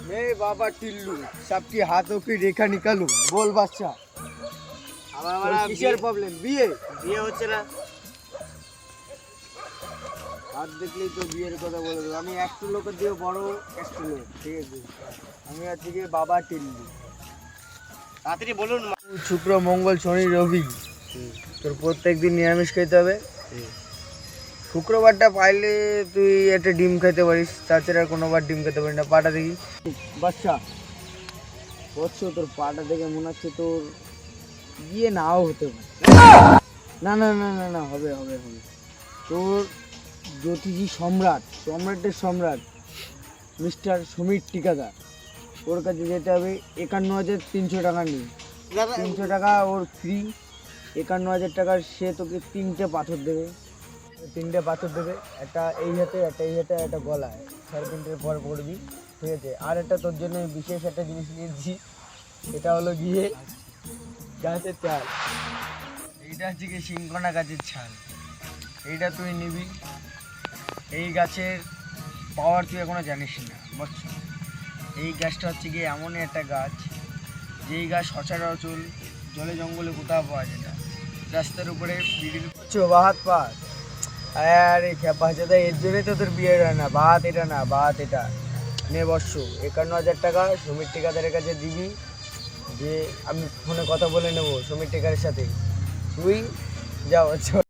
मैं बाबा टिल्लू सबकी हाथों की रेखा निकालूं बोल बादशाह আমার किसেर प्रॉब्लम বিয়ে বিয়ে হচ্ছে না। হাত দেখলেই তো বিয়ের কথা বলে দেবো আমি একটু লোকের দিয়ে বড় একটু লোক ঠিক আছে আমি আজকে বাবা টিল্লু তাড়াতাড়ি বলুন। শুক্র মঙ্গল শনি রবি তোর প্রত্যেকদিন নিরামিষ খেতে হবে শুক্রবারটা পাইলে তুই একটা ডিম খেতে পারিস তাছাড়া আর কোনোবার ডিম খেতে পারিস না পাটা দেখি বাচ্চা বৎস তোর পাটা দেখে মনে হচ্ছে তোর বিয়ে নাও হতে পারে না না না না না হবে হবে হবে তোর জ্যোতিষী সম্রাটের সম্রাট মিস্টার সমীর টিকাদার ওর কাছে যেতে হবে 51,300 টাকা নিয়ে 300 টাকা ওর ফ্রি 51,000 টাকার সে তোকে তিনটে পাথর দেবে একটা এই হাতে একটা এই হাতে একটা গলায় 3.5 পর পড়বি ঠিক আছে আর একটা তোর জন্য বিশেষ একটা জিনিস নিয়েছি এটা হলো গিয়ে গাছের চাল এইটা হচ্ছে কি সিংকোনা গাছের ছাল এইটা তুই নিবি এই গাছের পাওয়ার তুই এখনো জানিস না বুঝছো এই গাছটা হচ্ছে গিয়ে এমনই একটা গাছ যেই গাছ সচরাচর জলে জঙ্গলে কোথাও পাওয়া যায় না রাস্তার উপরে বিড়ির বাহাত পাত আরে খেপা যেটা এর জন্যই তো তোর বিয়ে হয় না বাহাত এটা না বাহাত এটা নে বর্ষ 51,000 টাকা সমীর ঠিকাদারের কাছে দিবি যে আমি ফোনে কথা বলে নেবো সমীর ঠিকাদারের সাথে তুই যাও